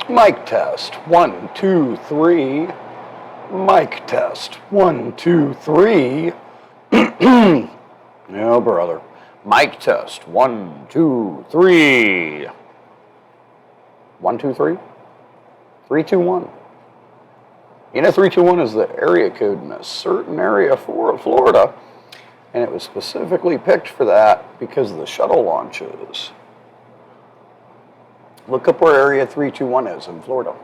Mic test. 1, 2, 3. Mic test. 1, 2, 3. No, brother. Mic test. 1, 2, 3. 1, 2, 3. 3, 2, 1. You know, 321 is the area code in a certain area for Florida, and it was specifically picked for that because of the shuttle launches. Look up where Area 321 is in Florida.